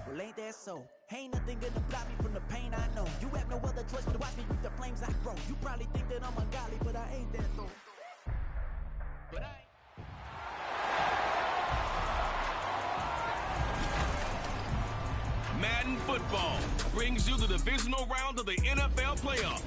Well, ain't that so? Ain't nothing gonna block me from the pain I know. You have no other choice but to watch me with the flames I grow. You probably think that I'm ungodly, but I ain't that though. But I ain't. Madden Football brings you the divisional round of the NFL playoffs.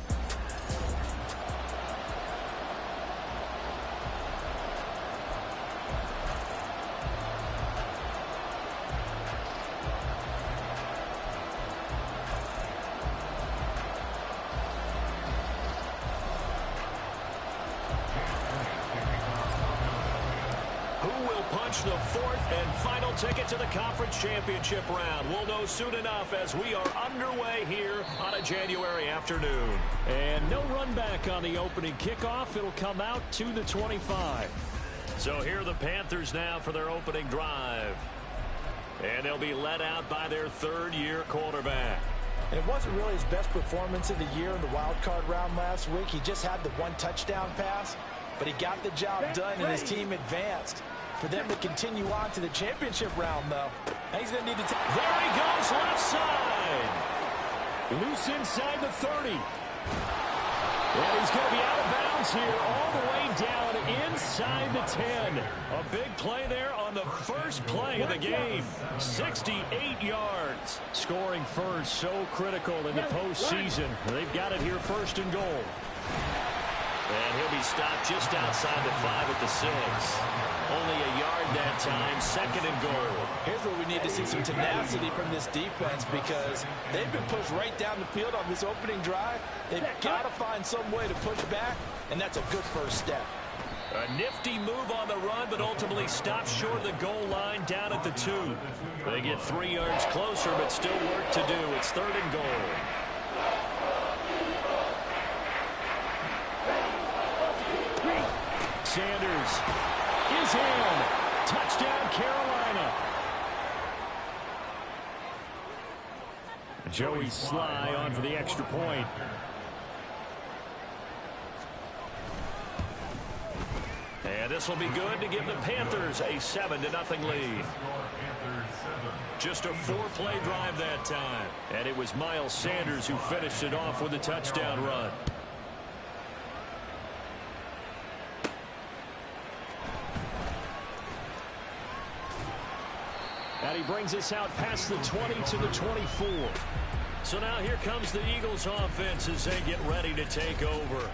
The fourth and final ticket to the conference championship round. We'll know soon enough as we are underway here on a January afternoon. And no run back on the opening kickoff. It'll come out to the 25. So here are the Panthers now for their opening drive. And they'll be led out by their third-year quarterback. And it wasn't really his best performance of the year in the wild card round last week. He just had the one touchdown pass, but he got the job done and his team advanced. For them to continue on to the championship round, though, he's going to need to take. There he goes, left side. Loose inside the 30. And he's going to be out of bounds here all the way down inside the 10. A big play there on the first play of the game. 68 yards. Scoring first, so critical in the postseason. They've got it here first and goal. And he'll be stopped just outside the 5 at the 6. Only a yard that time, second and goal. Here's where we need to see some tenacity from this defense because they've been pushed right down the field on this opening drive. They've got to find some way to push back, and that's a good first step. A nifty move on the run, but ultimately stopped short of the goal line down at the 2. They get 3 yards closer, but still work to do. It's third and goal. Sanders is in. Touchdown, Carolina. Joey Sly on for the extra point. And this will be good to give the Panthers a 7-0 lead. Just a 4-play drive that time. And it was Miles Sanders who finished it off with a touchdown run. And he brings us out past the 20 to the 24. So now here comes the Eagles offense as they get ready to take over.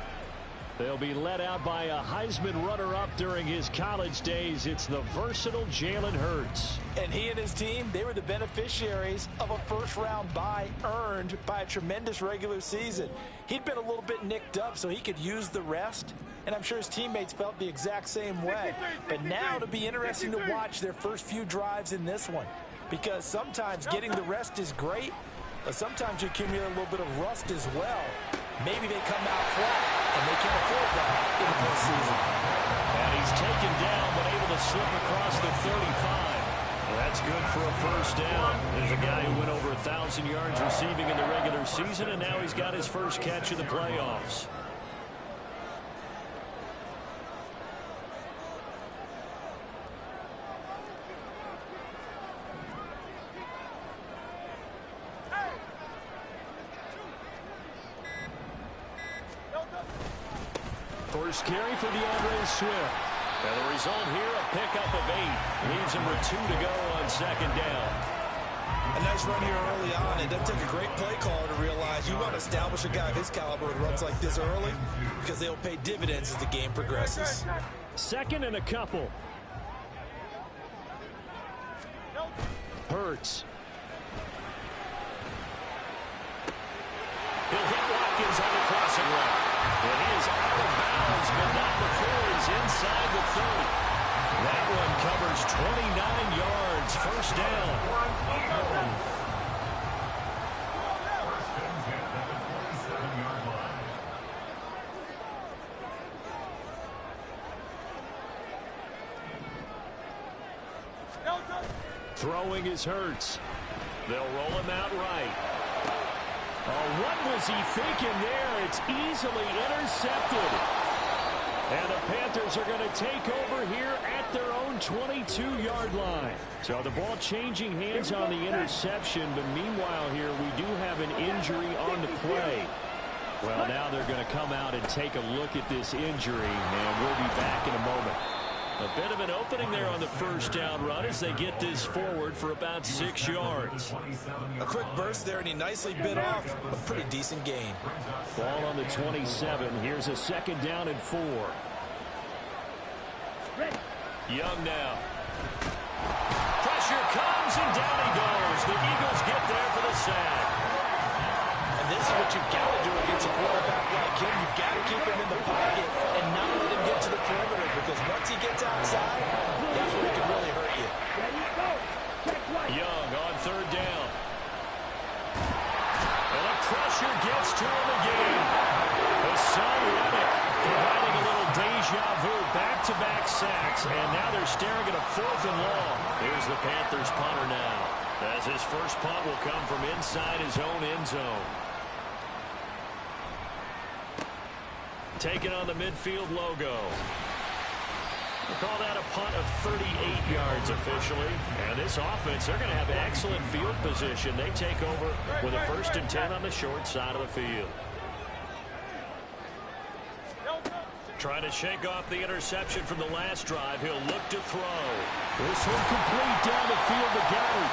They'll be led out by a Heisman runner-up during his college days. It's the versatile Jalen Hurts. And he and his team, they were the beneficiaries of a first-round bye earned by a tremendous regular season. He'd been a little bit nicked up, so he could use the rest. And I'm sure his teammates felt the exact same way. But now it'll be interesting to watch their first few drives in this one. Because sometimes getting the rest is great, but sometimes you accumulate a little bit of rust as well. Maybe they come out flat, and they can't afford that in the postseason. And he's taken down, but able to slip across the 35. That's good for a first down. There's a guy who went over 1,000 yards receiving in the regular season, and now he's got his first catch of the playoffs. First carry for DeAndre Swift. And the result here, a pickup of 8. Leaves him with 2 to go on second down. A nice run here early on. It doesn't take a great play caller to realize you want to establish a guy of his caliber with runs like this early because they'll pay dividends as the game progresses. Second and a couple. Hurts. He'll hit Watkins on the crossing route. It is out of bounds, but not before he's inside the 30. That one covers 29 yards. First down. Throwing is Hurts. They'll roll him out right. Oh, what was he thinking there? It's easily intercepted. And the Panthers are going to take over here at their own 22-yard line. So the ball changing hands on the interception, but meanwhile here we do have an injury on the play. Well, now they're going to come out and take a look at this injury, and we'll be back in a moment. A bit of an opening there on the first down run as they get this forward for about 6 yards. A quick burst there, and he nicely bit off a pretty decent gain. Ball on the 27. Here's a 2nd down and 4. Young now. Pressure comes, and down he goes. The Eagles get there for the sack. And this is what you've got to do against a quarterback like him. You've got to keep him in the pocket and not let him get to the perimeter, because once he gets outside, that's where he can really hurt you. Young on 3rd down. And the pressure gets to him again. Hassan Reddick providing a little deja vu, back-to-back sacks, and now they're staring at a 4th and long. Here's the Panthers punter now, as his first punt will come from inside his own end zone. Taking on the midfield logo. We'll call that a punt of 38 yards officially. And this offense, they're going to have excellent field position. They take over with a 1st and 10 on the short side of the field. Trying to shake off the interception from the last drive. He'll look to throw. This one complete down the field to Gowdy.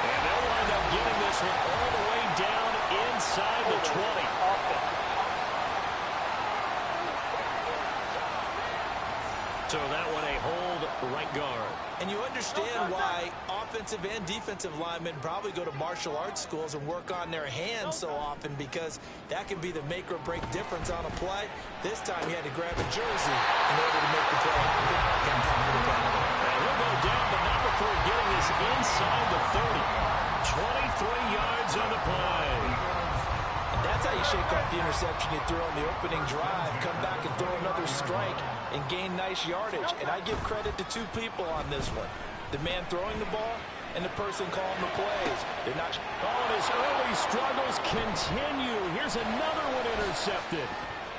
And they'll wind up getting this one all the way down inside the 20. So that one a hold right guard. And you understand why offensive and defensive linemen probably go to martial arts schools and work on their hands so often, because that can be the make or break difference on a play. This time he had to grab a jersey in order to make the play happen. And he'll go down, but not before getting this inside the 30. 23 yards on the play. That's how you shake off the interception you threw on the opening drive. Come back and throw another strike and gain nice yardage. And I give credit to 2 people on this one. The man throwing the ball and the person calling the plays. They're not... Oh, his early struggles continue. Here's another one intercepted.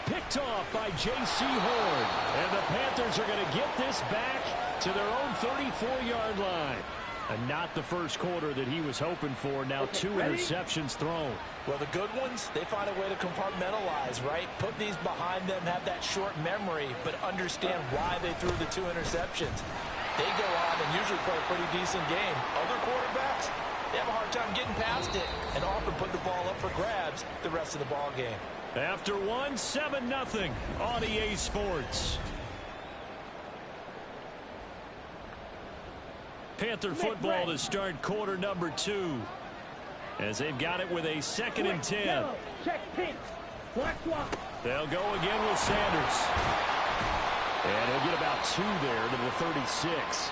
Picked off by J.C. Horn. And the Panthers are going to get this back to their own 34-yard line. And not the first quarter that he was hoping for. Now 2 interceptions thrown. Well, the good ones, they find a way to compartmentalize, right? Put these behind them, have that short memory, but understand why they threw the 2 interceptions. They go on and usually play a pretty decent game. Other quarterbacks, they have a hard time getting past it and often put the ball up for grabs the rest of the ball game. After 1, 7-0 on EA Sports. Panther football to start quarter number 2. As they've got it with a 2nd and 10. They'll go again with Sanders. And he'll get about 2 there to the 36.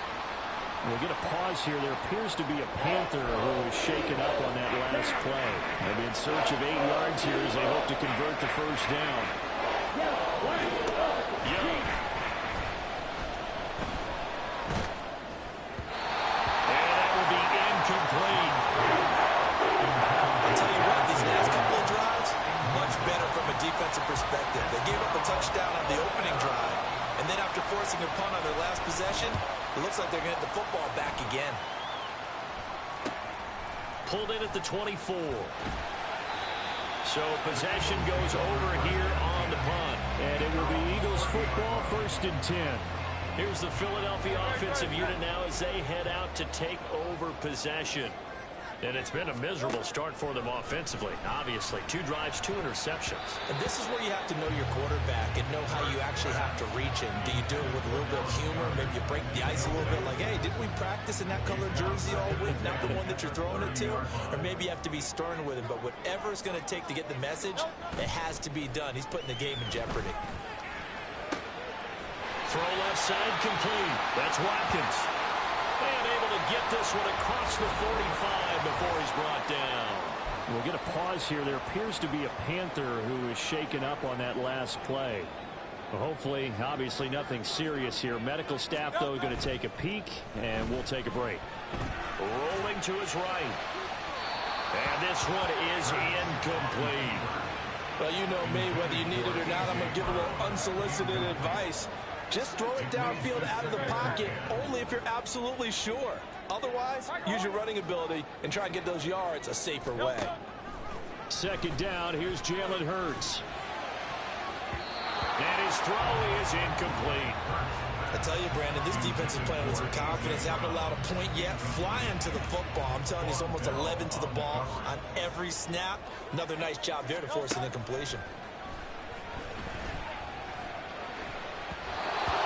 We'll get a pause here. There appears to be a Panther who is shaken up on that last play. They'll be in search of 8 yards here as they hope to convert the first down. Young. And that will be incomplete. I'll tell you what, these last couple of drives, much better from a defensive perspective. They gave up a touchdown on the opening drive, and then after forcing a punt on their last possession, it looks like they're going to get the football back again. Pulled in at the 24. So possession goes over here on the punt. And it will be Eagles football, 1st and 10. Here's the Philadelphia offensive unit now as they head out to take over possession. And it's been a miserable start for them offensively. Obviously, 2 drives, 2 interceptions. And this is where you have to know your quarterback and know how you actually have to reach him. Do you do it with a little bit of humor? Maybe you break the ice a little bit like, hey, didn't we practice in that color jersey all week? Not the one that you're throwing it to? Or maybe you have to be stern with him. But whatever it's going to take to get the message, it has to be done. He's putting the game in jeopardy. Throw left side complete. That's Watkins. And able to get this one across the 45 before he's brought down. We'll get a pause here. There appears to be a Panther who is shaken up on that last play. Well, hopefully, obviously nothing serious here. Medical staff, though, going to take a peek, and we'll take a break. Rolling to his right. And this one is incomplete. Well, you know me, whether you need it or not, I'm going to give a little unsolicited advice. Just throw it downfield out of the pocket only if you're absolutely sure. Otherwise, use your running ability and try and get those yards a safer way. Second down, here's Jalen Hurts. And his throw is incomplete. I tell you, Brandon, this defense is playing with some confidence. Haven't allowed a point yet. Flying to the football. I'm telling you, it's almost 11 to the ball on every snap. Another nice job there to force an incompletion.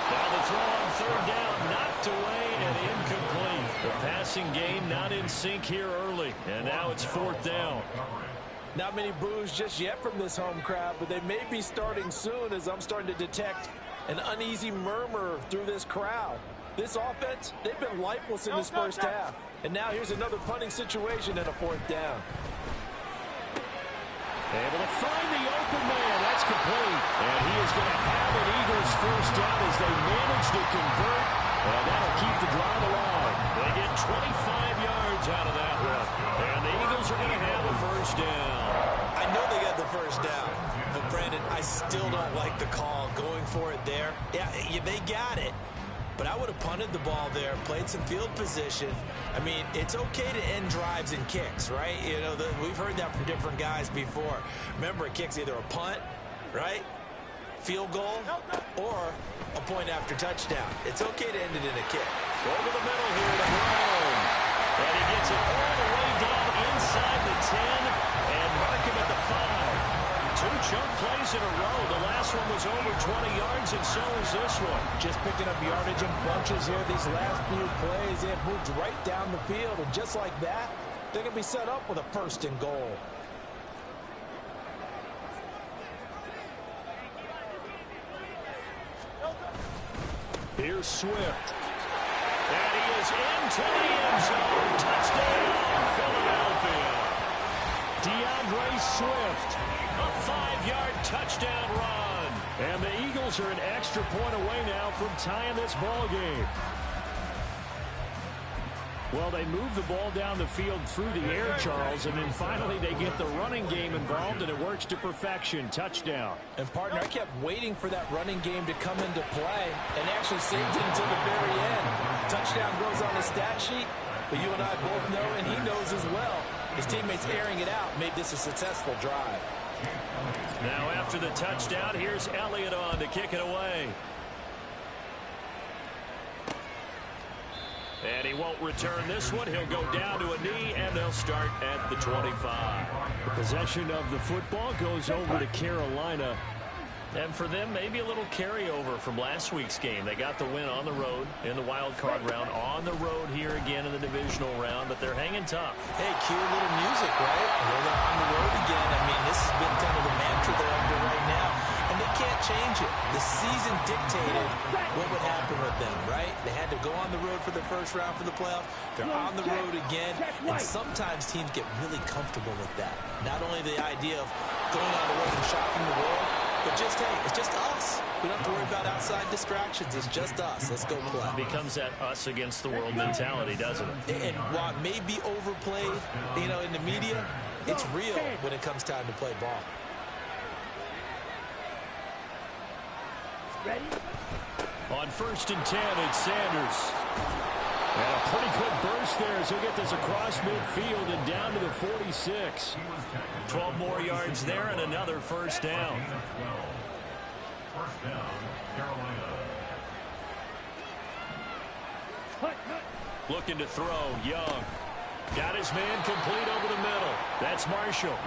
Now the throw on third down, knocked away and incomplete. The passing game not in sync here early, and now it's fourth down. Not many boos just yet from this home crowd, but they may be starting soon as I'm starting to detect an uneasy murmur through this crowd. This offense, they've been lifeless in this first half. And now here's another punting situation and a fourth down. Able to find the open man. That's complete. And he is going to have an Eagles first down as they manage to convert. And that'll keep the drive alive. They get 25 yards out of that one. And the Eagles are going to have a first down. I know they got the first down, but Brandon, I still don't like the call going for it there. Yeah, they got it. But I would have punted the ball there, played some field position. I mean, it's okay to end drives and kicks, right? You know, we've heard that from different guys before. Remember, a kick's either a punt, right, field goal, or a point after touchdown. It's okay to end it in a kick. Over the middle here to Brown. And he gets it all the way down inside the 10 and mark him at the 5. Two chunk plays in a row. The last one was over 20 yards, and so is this one. Just picking up yardage in bunches here. These last few plays, they have moved right down the field. And just like that, they're going to be set up with a first and goal. Here's Swift. And he is into the end zone. Touchdown, Philadelphia. DeAndre Swift. A 5-yard touchdown run. And the Eagles are an extra point away now from tying this ball game. Well, they move the ball down the field through the air, Charles, and then finally they get the running game involved, and it works to perfection. Touchdown. And, partner, I kept waiting for that running game to come into play and actually saved it until the very end. Touchdown goes on the stat sheet, but you and I both know, and he knows as well, his teammates airing it out made this a successful drive. Now after the touchdown, here's Elliott on to kick it away. And he won't return this one. He'll go down to a knee, and they'll start at the 25. The possession of the football goes over to Carolina. And for them, maybe a little carryover from last week's game. They got the win on the road in the wild card round, on the road here again in the divisional round, but they're hanging tough. Hey, cue a little music, right? Well, they're on the road again. I mean, this has been kind of the mantra they're under right now, and they can't change it. The season dictated what would happen with them, right? They had to go on the road for the first round for the playoffs. They're on the road again, and sometimes teams get really comfortable with that. Not only the idea of going on the road and shocking the world, but just, hey, it's just us. We don't have to worry about outside distractions. It's just us. Let's go play. It becomes that us against the world mentality, doesn't it? And while it may be overplayed, you know, in the media, it's real when it comes time to play ball. Ready? On 1st and 10, it's Sanders. And a pretty good burst there as he'll get this across midfield and down to the 46. 12 more yards there and another first down. First down, Carolina. Looking to throw, Young. Got his man complete over the middle. That's Marshall.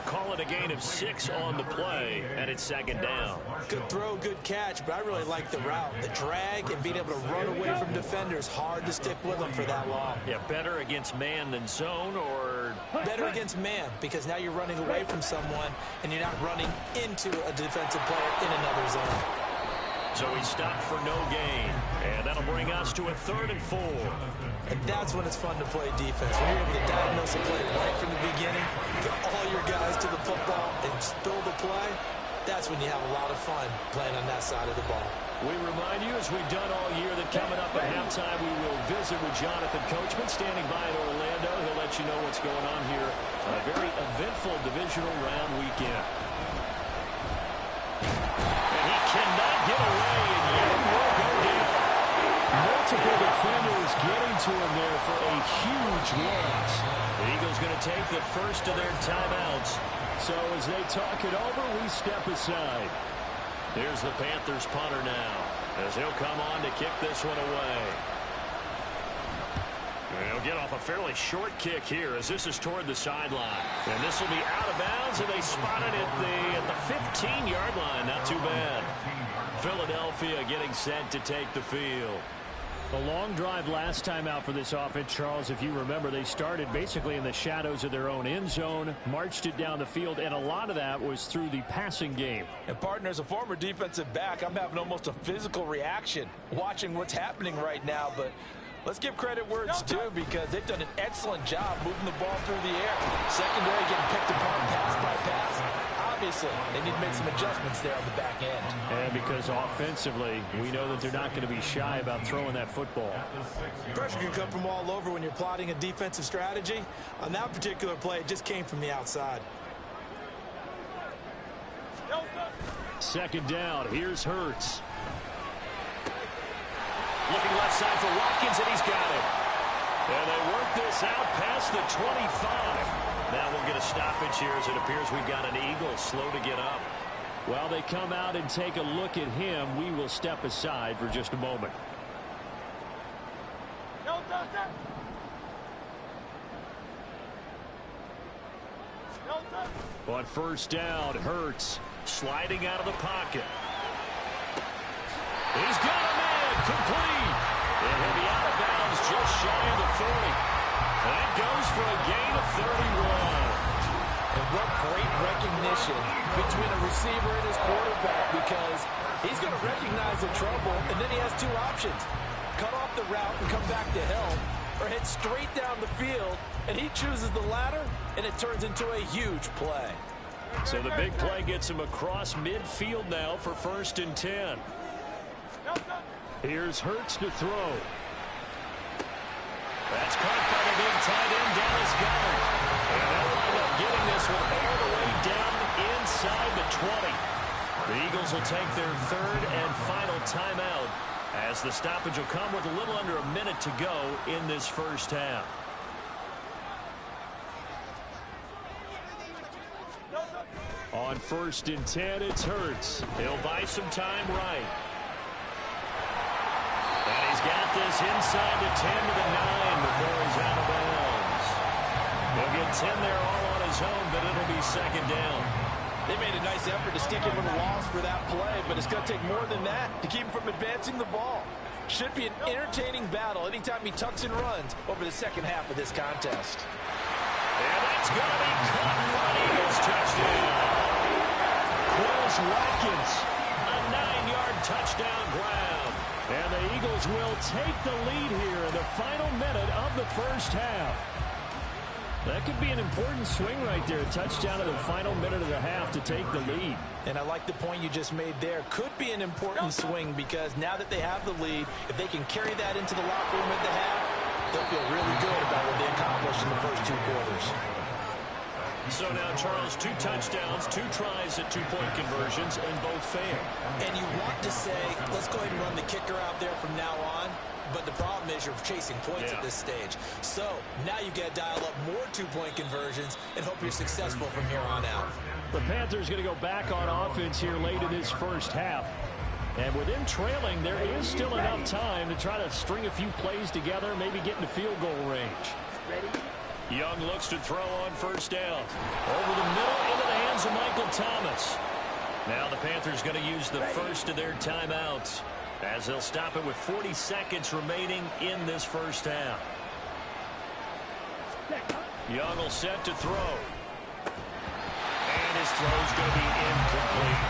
Call it a gain of 6 on the play, and it's second down. Good throw, good catch, but I really like the route. The drag and being able to run away from defenders. Hard to stick with them for that long. Yeah, better against man than zone, or better against man, because now you're running away from someone and you're not running into a defensive player in another zone. So he stopped for no gain, and that'll bring us to a 3rd and 4. And that's when it's fun to play defense. When you're able to diagnose a play right from the beginning, get all your guys to the football and spill the play, that's when you have a lot of fun playing on that side of the ball. We remind you, as we've done all year, that coming up at halftime, we will visit with Jonathan Coachman, standing by in Orlando. He'll let you know what's going on here on a very eventful divisional round weekend. And he cannot get away, and yet getting to him there for a huge loss. The Eagles going to take the first of their timeouts. So as they talk it over, we step aside. Here's the Panthers punter now, as he'll come on to kick this one away. And he'll get off a fairly short kick here as this is toward the sideline. And this will be out of bounds, and they spot it at the 15-yard line. Not too bad. Philadelphia getting set to take the field. A long drive last time out for this offense, Charles. If you remember, they started basically in the shadows of their own end zone, marched it down the field, and a lot of that was through the passing game. And, partner, as a former defensive back, I'm having almost a physical reaction watching what's happening right now. But let's give credit where it's due, because they've done an excellent job moving the ball through the air. Secondary getting picked apart pass by pass. Obviously, they need to make some adjustments there on the back end. And because offensively, we know that they're not going to be shy about throwing that football. Pressure can come from all over when you're plotting a defensive strategy. On that particular play, it just came from the outside. Second down. Here's Hurts. Looking left side for Watkins, and he's got it. And they work this out past the 25. Now we'll get a stoppage here as it appears we've got an Eagle slow to get up. While they come out and take a look at him, we will step aside for just a moment. On first down, Hurts sliding out of the pocket. He's got a man complete. And he'll be out of bounds just shy of the 40. That goes for a gain of 31. And what great recognition between a receiver and his quarterback, because he's going to recognize the trouble, and then he has two options. Cut off the route and come back to help, or head straight down the field, and he chooses the latter, and it turns into a huge play. So the big play gets him across midfield now for 1st and 10. Here's Hurts to throw. That's caught by the big tight end, Dallas Goedert. And they'll wind up getting this one all the way down inside the 20. The Eagles will take their third and final timeout as the stoppage will come with a little under a minute to go in this first half. On 1st and 10, it's Hurts. He'll buy some time right. And he's got this inside the 10 to the 9 before he's out of bounds. He'll get 10 there all on his own, but it'll be second down. They made a nice effort to stick him with a loss for that play, but it's going to take more than that to keep him from advancing the ball. Should be an entertaining battle anytime he tucks and runs over the second half of this contest. And that's going to be caught for an Eagles touchdown. Quez Watkins, a 9-yard touchdown grab. and the Eagles will take the lead here in the final minute of the first half. That could be an important swing right there. A touchdown in the final minute of the half to take the lead. And I like the point you just made there. Could be an important swing because now that they have the lead, if they can carry that into the locker room at the half, they'll feel really good about what they accomplished in the first two quarters. So now, Charles, 2 touchdowns, 2 tries at 2-point conversions, and both fail. And you want to say, let's go ahead and run the kicker out there from now on. But the problem is you're chasing points at this stage. So now you got to dial up more 2-point conversions and hope you're successful from here on out. The Panthers going to go back on offense here late in this first half. And with them trailing, there is still enough time to try to string a few plays together, maybe get into field goal range. Young looks to throw on first down. Over the middle into the hands of Michael Thomas. Now the Panthers going to use the first of their timeouts as they'll stop it with 40 seconds remaining in this first half. Young will set to throw. And his throw's going to be incomplete.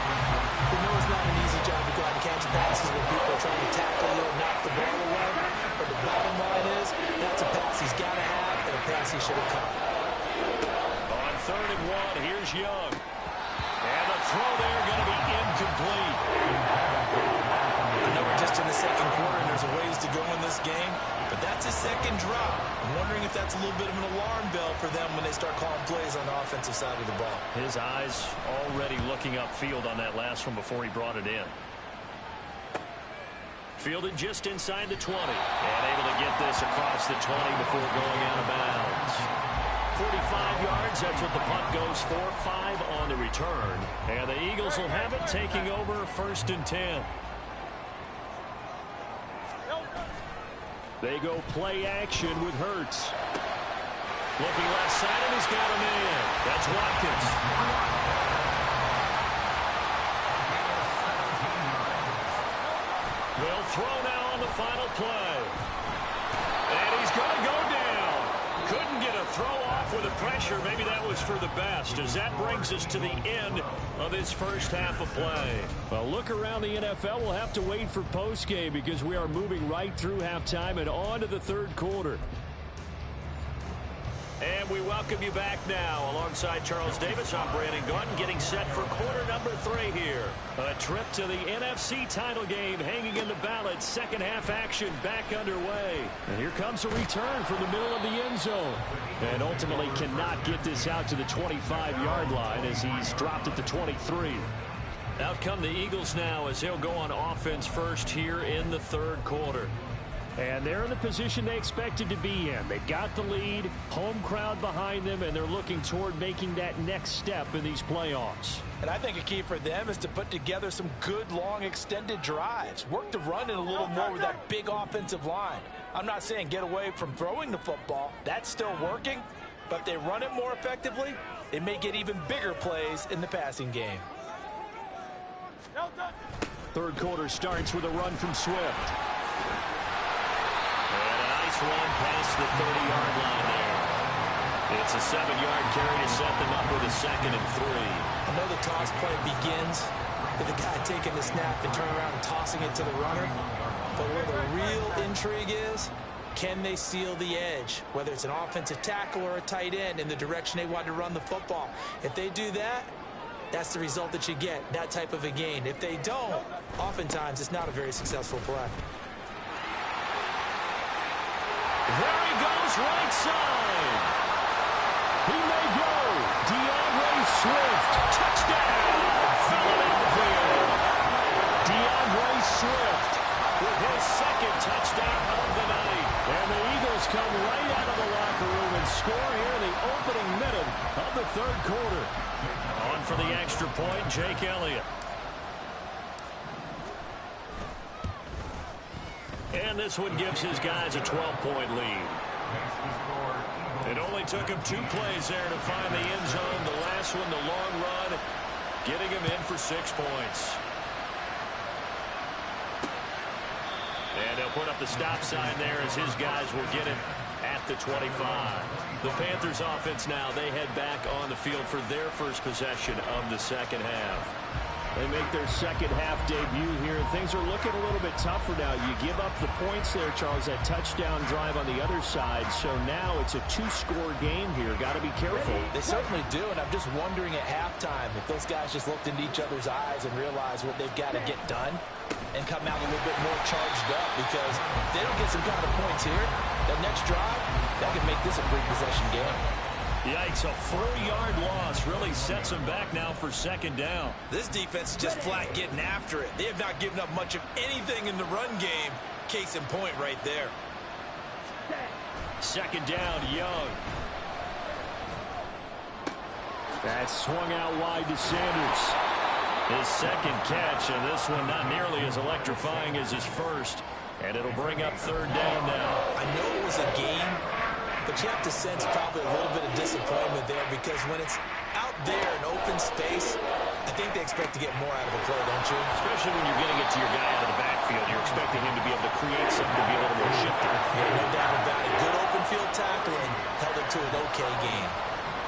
We know it's not an easy job to go out and catch passes when people are trying to tackle you and knock the ball away. But the bottom line is, that's a pass he's got to have and a pass he should have caught. On 3rd and 1, here's Young. And the throw there going to be incomplete. I know we're just in the second quarter and there's a ways to go in this game, but that's a second drop. I'm wondering if that's a little bit of an alarm bell for them when they start calling plays on the offensive side of the ball. His eyes already looking upfield on that last one before he brought it in. Fielded just inside the 20. And able to get this across the 20 before going out of bounds. 45 yards, that's what the punt goes for. 5 on the return. And the Eagles will have it, taking over 1st and 10. They go play action with Hurts. Looking left side, and he's got a man. That's Watkins. They'll throw now on the final play. And he's going to go down. Couldn't get a throw off with the pressure. Maybe that was for the best, as that brings us to the end of this first half of play. Well, look around the NFL. We'll have to wait for postgame because we are moving right through halftime and on to the 3rd quarter. And we welcome you back now. Alongside Charles Davis, I'm Brandon Gaudin, getting set for quarter number 3 here. A trip to the NFC title game hanging in the balance. Second half action back underway. And here comes a return from the middle of the end zone. And ultimately cannot get this out to the 25-yard line as he's dropped at the 23. Out come the Eagles now as they'll go on offense first here in the 3rd quarter. And they're in the position they expected to be in. They've got the lead, home crowd behind them, and they're looking toward making that next step in these playoffs. And I think a key for them is to put together some good, long, extended drives. Work the run in a little more with that big offensive line. I'm not saying get away from throwing the football. That's still working. But if they run it more effectively, it may get even bigger plays in the passing game. 3rd quarter starts with a run from Swift. Run past the 30-yard line there. It's a 7-yard carry to set them up with a 2nd and 3. I know the toss play begins with the guy taking the snap and turning around and tossing it to the runner. But where the real intrigue is, can they seal the edge? Whether it's an offensive tackle or a tight end in the direction they want to run the football. If they do that, that's the result that you get, that type of a gain. If they don't, oftentimes it's not a very successful play. There he goes, right side. He may go. DeAndre Swift. Touchdown. Philadelphia. DeAndre Swift with his 2nd touchdown of the night. And the Eagles come right out of the locker room and score here in the opening minute of the 3rd quarter. On for the extra point, Jake Elliott. And this one gives his guys a 12-point lead. It only took him 2 plays there to find the end zone. The last one, the long run, getting him in for 6 points. And they'll put up the stop sign there as his guys will get him at the 25. The Panthers offense now, they head back on the field for their first possession of the 2nd half. They make their 2nd half debut here, and things are looking a little bit tougher now. You give up the points there, Charles, that touchdown drive on the other side. So now it's a 2-score game here. Got to be careful. They certainly do, and I'm just wondering at halftime if those guys just looked into each other's eyes and realized what they've got to get done and come out a little bit more charged up, because if they don't get some kind of points here, that next drive, that could make this a 3-possession game. Yikes, a 4-yard loss really sets them back now for 2nd down. This defense is just flat getting after it. They have not given up much of anything in the run game. Case in point right there. 2nd down, Young. That swung out wide to Sanders. His 2nd catch, and this one not nearly as electrifying as his first. And it'll bring up 3rd down now. I know it was a game, but you have to sense probably a little bit of disappointment there, because when it's out there in open space, I think they expect to get more out of a play, don't you? Especially when you're getting it to your guy out of the backfield. You're expecting him to be able to create something to be a little more shifty. Yeah, no doubt about it. Good open field tackling held it to an okay game.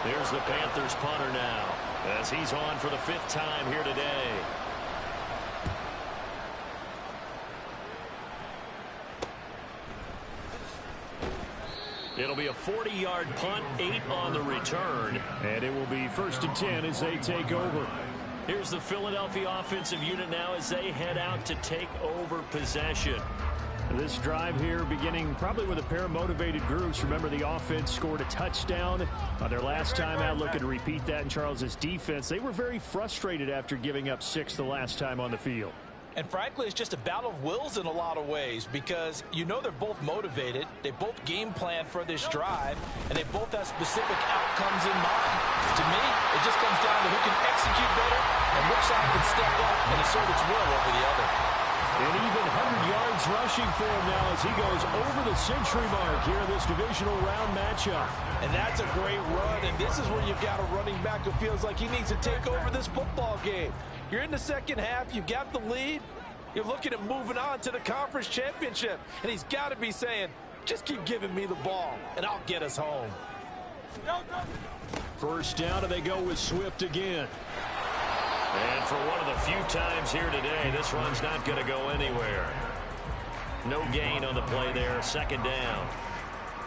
There's the Panthers punter now, as he's on for the 5th time here today. It'll be a 40-yard punt, 8 on the return. And it will be 1st and 10 as they take over. Here's the Philadelphia offensive unit now as they head out to take over possession. This drive here beginning probably with a pair of motivated groups. Remember, the offense scored a touchdown on their last time out. Looking to repeat that in Charles's defense. They were very frustrated after giving up 6 the last time on the field. And frankly, it's just a battle of wills in a lot of ways because you know they're both motivated. They both game plan for this drive, and they both have specific outcomes in mind. To me, it just comes down to who can execute better and which side can step up and assert its will over the other. And even 100 yards rushing for him now as he goes over the century mark here in this divisional round matchup. And that's a great run, and this is where you've got a running back who feels like he needs to take over this football game. You're in the second half, you've got the lead, you're looking at moving on to the conference championship, and he's got to be saying, just keep giving me the ball, and I'll get us home. First down, and they go with Swift again. And for one of the few times here today, this run's not going to go anywhere. No gain on the play there, second down.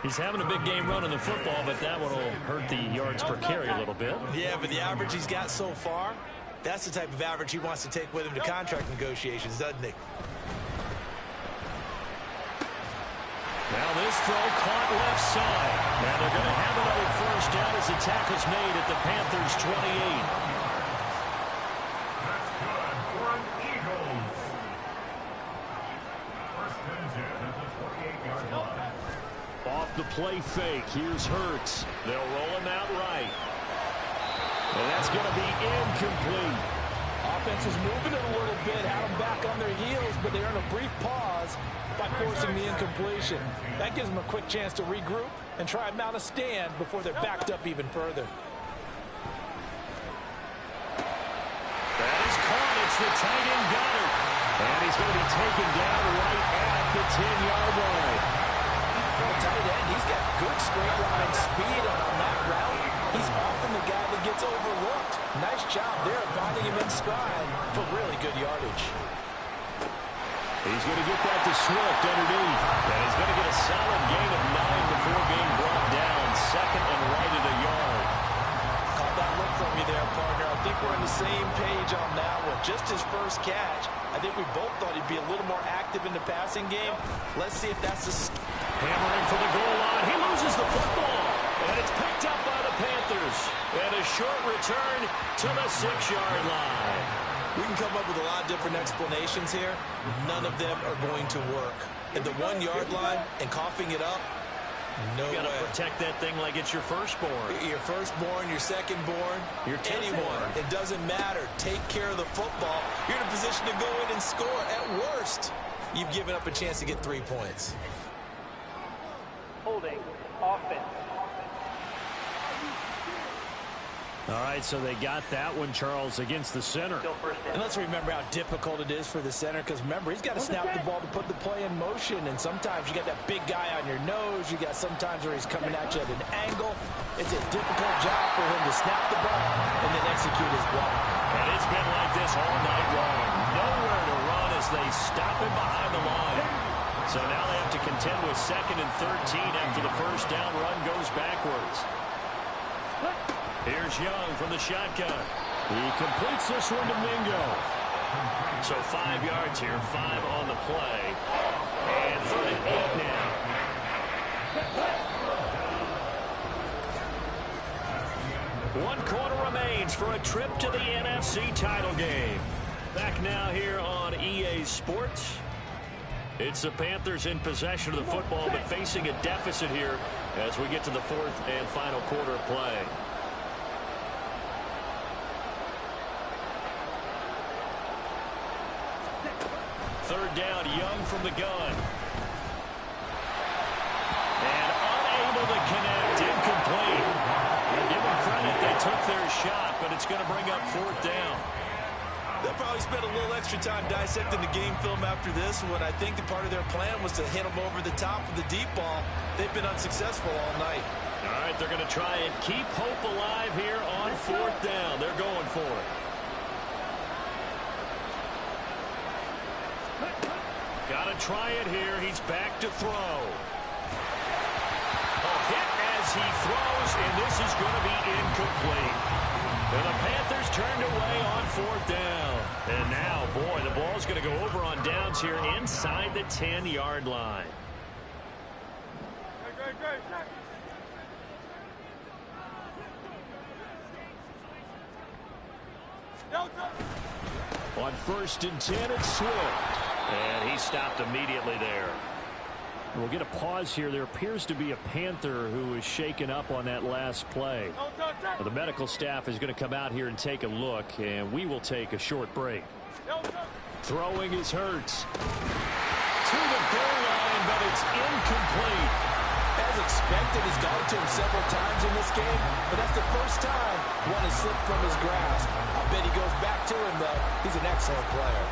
He's having a big game running the football, but that one will hurt the yards per carry a little bit. Yeah, but the average he's got so far, that's the type of average he wants to take with him to contract negotiations, doesn't he? Now this throw caught left side. Now they're going to have another first down as the tackle's made at the Panthers' 28. Off the play fake, here's Hurts. They'll roll him out right. And that's going to be incomplete. Offense is moving it a little bit, had them back on their heels, but they earn a brief pause by forcing the incompletion. That gives them a quick chance to regroup and try and mount a stand before they're backed up even further. That is caught. It's the tight end Goddard. And he's going to be taken down right at the 10-yard line. For a tight end, he's got good straight line speed on that route. He's often the guy that gets overlooked. Nice job there finding him in stride for really good yardage. He's going to get that to Swift underneath. And he's going to get a solid gain of 9 before being brought down. Second and right at a yard. Caught that look from you there, partner. I think we're on the same page on that one. Just his first catch. I think we both thought he'd be a little more active in the passing game. Let's see if that's the... Hammering for the goal line. He loses the football. And it's picked up by the Panthers. And a short return to the 6-yard line. We can come up with a lot of different explanations here. None of them are going to work. At the 1-yard line and coughing it up, no way. You got to protect that thing like it's your firstborn. Your firstborn, your secondborn, your anyone. It doesn't matter. Take care of the football. You're in a position to go in and score. At worst, you've given up a chance to get 3 points. Holding offense. All right, so they got that one, Charles, against the center. And let's remember how difficult it is for the center, because remember, he's got to snap the ball to put the play in motion, and sometimes you got that big guy on your nose. You got sometimes where he's coming at you at an angle. It's a difficult job for him to snap the ball and then execute his block. And it's been like this all night long. Nowhere to run as they stop him behind the line. So now they have to contend with 2nd and 13 after the first down run goes backwards. Here's Young from the shotgun. He completes this one to Mingo. So 5 yards here, 5 on the play. And 3rd and 8 now. 1 quarter remains for a trip to the NFC title game. Back now here on EA Sports. It's the Panthers in possession of the football, but facing a deficit here as we get to the 4th and final quarter of play. Third down, Young from the gun. And unable to connect, incomplete. We'll give them credit, they took their shot, but it's going to bring up 4th down. They'll probably spend a little extra time dissecting the game film after this one. I think the part of their plan was to hit them over the top of the deep ball. They've been unsuccessful all night. All right, they're going to try and keep hope alive here on 4th down. They're going for it. Got to try it here. He's back to throw. A hit as he throws, and this is going to be incomplete. And the Panthers turned away on 4th down. And now, boy, the ball's going to go over on downs here inside the 10-yard line. On 1st and 10, it's Swift. And he stopped immediately there. We'll get a pause here. There appears to be a Panther who is shaken up on that last play. Well, the medical staff is going to come out here and take a look, and we will take a short break. Throwing is Hurts. To the goal line, but it's incomplete. As expected, he's gotten to him several times in this game, but that's the first time one has slipped from his grasp. I bet he goes back to him, though. He's an excellent player.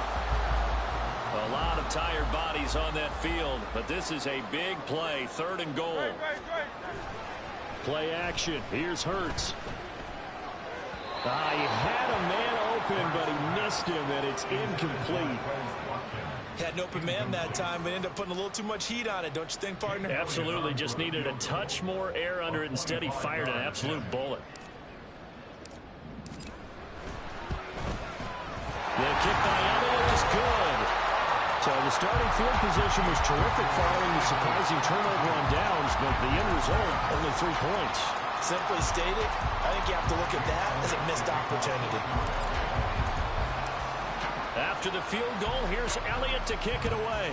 A lot of tired bodies on that field, but this is a big play. 3rd and goal. Play action. Here's Hurts. He had a man open, but he missed him, and it's incomplete. Had an open man that time, but ended up putting a little too much heat on it, don't you think, partner? Absolutely. Just needed a touch more air under it. Instead, he fired an absolute bullet. The kick by Elliott is good. So the starting field position was terrific following the surprising turnover on downs, but the end result, only 3 points. Simply stated, I think you have to look at that as a missed opportunity. After the field goal, here's Elliott to kick it away.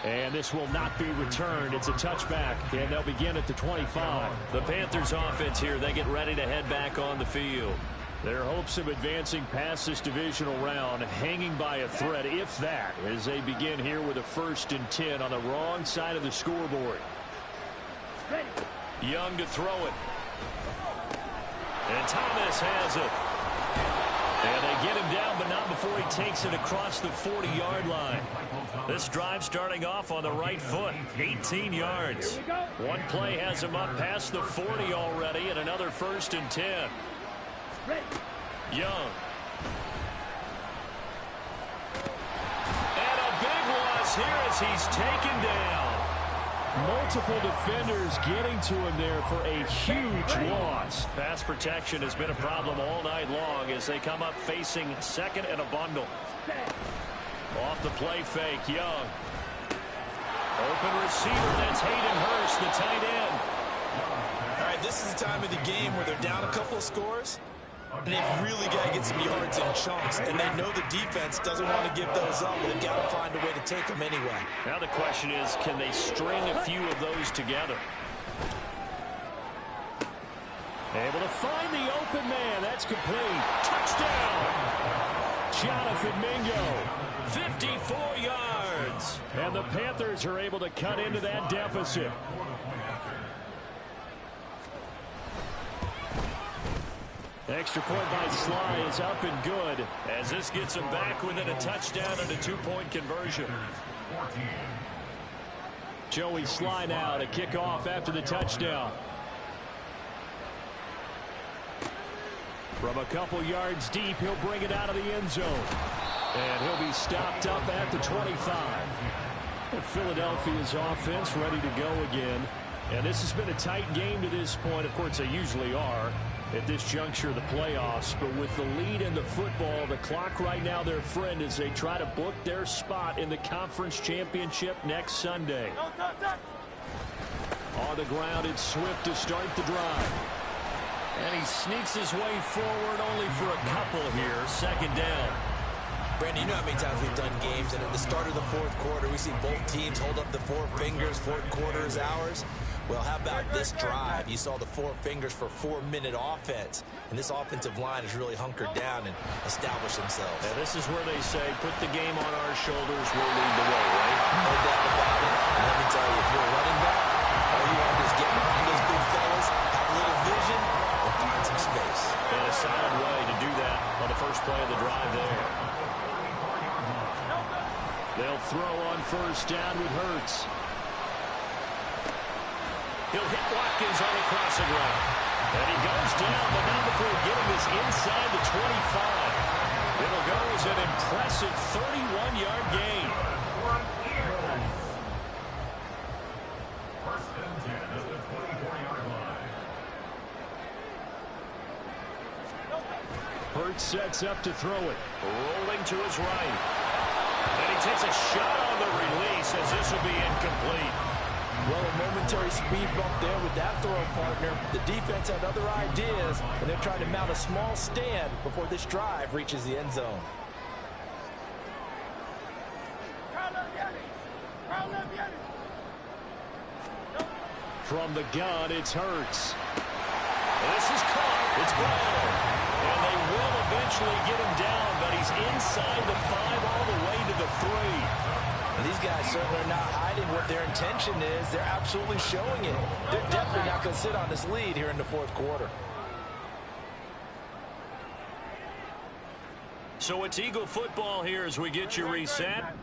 And this will not be returned. It's a touchback, and they'll begin at the 25. The Panthers offense here, they get ready to head back on the field. Their hopes of advancing past this divisional round hanging by a thread, if that, as they begin here with a 1st and 10 on the wrong side of the scoreboard. Young to throw it. And Thomas has it. And they get him down, but not before he takes it across the 40-yard line. This drive starting off on the right foot, 18 yards. One play has him up past the 40 already, and another 1st and 10. Young. And a big loss here as he's taken down. Multiple defenders getting to him there for a huge loss. Pass protection has been a problem all night long as they come up facing 2nd and a bundle. Off the play fake, Young. Open receiver, that's Hayden Hurst, the tight end. All right, this is the time of the game where they're down a couple of scores, and they've really got to get some yards in chunks, and they know the defense doesn't want to give those up, but they've got to find a way to take them anyway. Now the question is, can they string a few of those together? Able to find the open man. That's complete. Touchdown! Jonathan Mingo. 54 yards. And the Panthers are able to cut into that deficit. Extra point by Sly is up and good, as this gets him back within a touchdown and a 2-point conversion. Joey Sly now to kick off after the touchdown. From a couple yards deep, he'll bring it out of the end zone. And he'll be stopped up at the 25. And Philadelphia's offense ready to go again. And this has been a tight game to this point. Of course, they usually are at this juncture of the playoffs. But with the lead in the football, the clock right now their friend as they try to book their spot in the conference championship next Sunday. On the ground, it's Swift to start the drive. And he sneaks his way forward only for a couple here. 2nd down. Brandon, you know how many times we've done games, and at the start of the 4th quarter, we see both teams hold up the 4 fingers, 4th quarter is ours. Well, how about this drive? You saw the 4 fingers for 4-minute offense, and this offensive line has really hunkered down and established themselves. And this is where they say, put the game on our shoulders, we'll lead the way, right? No doubt about it. And let me tell you, if you're a running back, all you want to do is get behind those big fellas, have a little vision, and find some space. And a solid way to do that on the first play of the drive there. They'll throw on 1st down with Hurts. He'll hit Watkins on the crossing route. And he goes down, but not before getting this inside the 25. It'll go as an impressive 31-yard gain. First and 10 at the 24-yard line. Hurts sets up to throw it. Rolling to his right. And he takes a shot on the release as this will be incomplete. Well, a momentary speed bump there with that throw partner. The defense had other ideas, and they're trying to mount a small stand before this drive reaches the end zone. From the gun, it's Hurts. This is caught. It's ball. And they will eventually get him down, but he's inside the 5 all the way to the 3. And these guys certainly are not hiding what their intention is. They're absolutely showing it. They're definitely not going to sit on this lead here in the fourth quarter. So it's Eagle football here as we get you reset.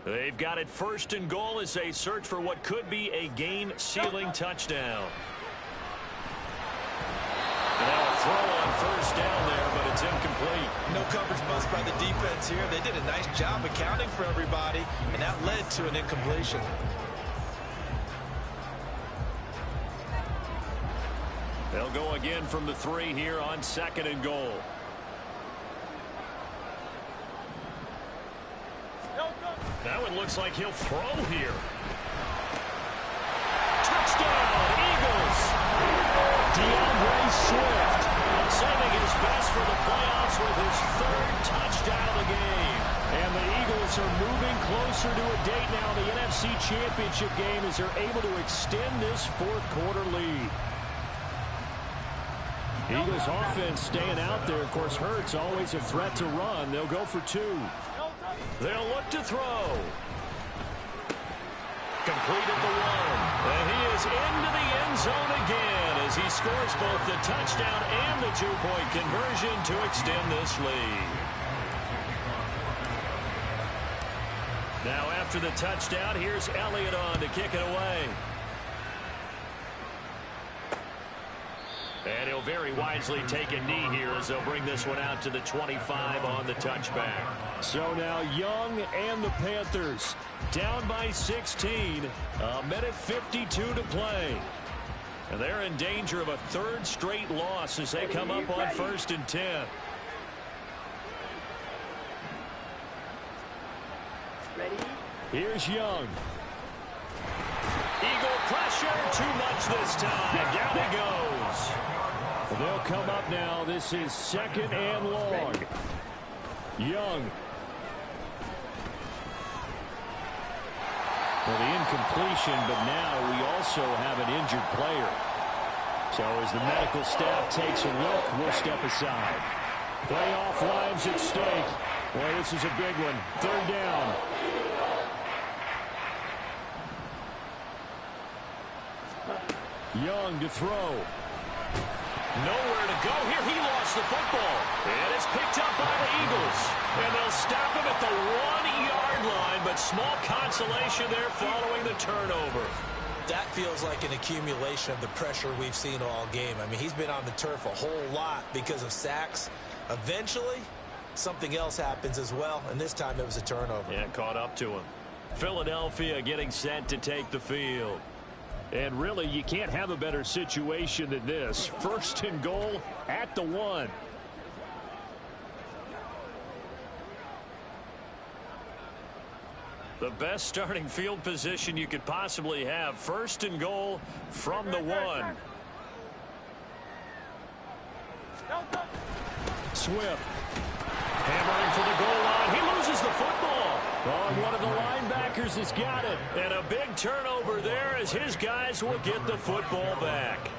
They've got it 1st and goal as they search for what could be a game-sealing touchdown. Now a throw on 1st down there, but it's incomplete. No coverage bust by the defense here. They did a nice job accounting for everybody, and that led to an incompletion. They'll go again from the 3 here on 2nd and goal. Now it looks like he'll throw here. Touchdown, Eagles! DeAndre Swift. Saving his best for the playoffs with his 3rd touchdown of the game. And the Eagles are moving closer to a date now in the NFC Championship game as they're able to extend this 4th quarter lead. Eagles offense staying out there. Of course, Hurts always a threat to run. They'll go for 2. They'll look to throw. Completed the 1. And he is into the end zone again as he scores both the touchdown and the 2-point conversion to extend this lead. Now after the touchdown, here's Elliott on to kick it away. And he'll very wisely take a knee here as they'll bring this one out to the 25 on the touchback. So now Young and the Panthers down by 16. A minute 52 to play. And they're in danger of a 3rd straight loss as they come up on 1st and 10. Here's Young. Eagle pressure, too much this time. Down he goes. They'll come up now. This is 2nd and long. Young. Well, the incompletion, but now we also have an injured player. So as the medical staff takes a look, we'll step aside. Playoff lives at stake. Boy, this is a big one. 3rd down. Young to throw. Nowhere to go here. He lost the football. And it's picked up by the Eagles. And they'll stop him at the 1-yard line, but small consolation there following the turnover. That feels like an accumulation of the pressure we've seen all game. I mean, he's been on the turf a whole lot because of sacks. Eventually, something else happens as well, and this time it was a turnover. Yeah, caught up to him. Philadelphia getting set to take the field. And really, you can't have a better situation than this. 1st and goal at the 1. The best starting field position you could possibly have. 1st and goal from the 1. Swift. Hammering for the goal line. He loses the football. Oh, one of the linebackers has got it. And a big turnover there as his guys will get the football back.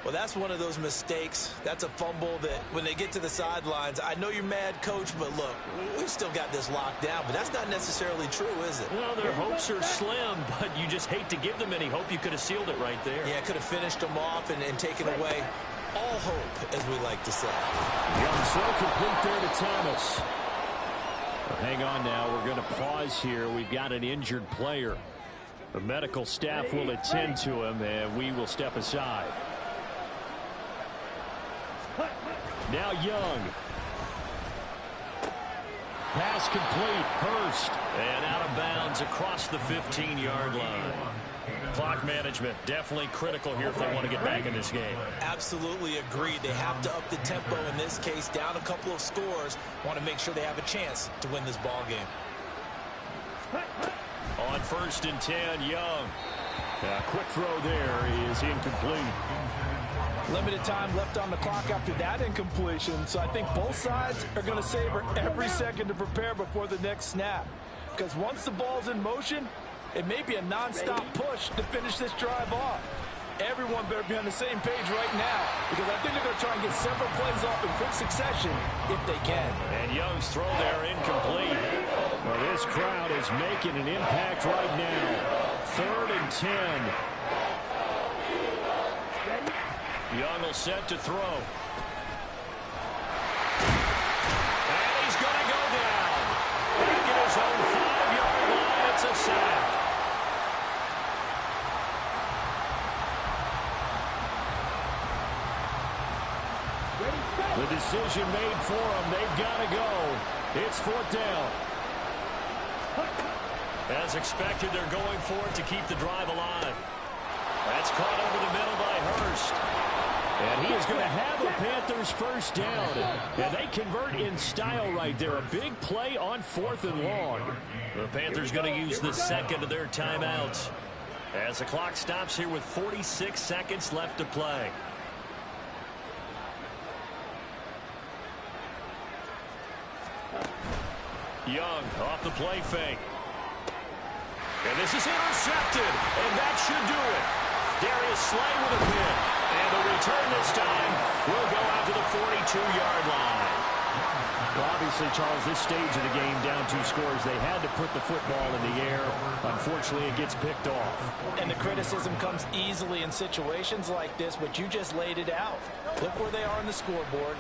Well, that's one of those mistakes. That's a fumble that when they get to the sidelines, I know you're mad, Coach, but look, we've still got this locked down. But that's not necessarily true, is it? Well, their hopes are slim, but you just hate to give them any hope. You could have sealed it right there. Yeah, could have finished them off and taken away all hope, as we like to say. Young throw complete there to Thomas. Hang on now. We're going to pause here. We've got an injured player. The medical staff will attend to him, and we will step aside. Now Young. Pass complete. Hurst. And out of bounds across the 15-yard line. Clock management definitely critical here if they want to get back in this game. Absolutely agreed. They have to up the tempo in this case. Down a couple of scores. Want to make sure they have a chance to win this ball game. On 1st and 10, Young. Quick throw there is incomplete. Limited time left on the clock after that incompletion, so I think both sides are going to savor every second to prepare before the next snap. Because once the ball's in motion, it may be a nonstop push to finish this drive off. Everyone better be on the same page right now, because I think they're going to try and get several plays off in quick succession if they can. And Young's throw there incomplete. Well, this crowd is making an impact right now. 3rd and 10. Young will set to throw. And he's going to go down. Back at his own 5-yard line. It's a sack. The decision made for them. They've got to go. It's 4th down. As expected, they're going for it to keep the drive alive. That's caught over the middle by Hurst. And he is going to have a Panthers first down. And they convert in style right there. A big play on 4th and long. The Panthers going to use the second of their timeouts as the clock stops here with 46 seconds left to play. Young off the play fake. And this is intercepted. And that should do it. Darius Slay with a pick. And the return this time will go out to the 42-yard line. Well, obviously, Charles, this stage of the game, down 2 scores, they had to put the football in the air. Unfortunately, it gets picked off. And the criticism comes easily in situations like this, but you just laid it out. Look where they are on the scoreboard.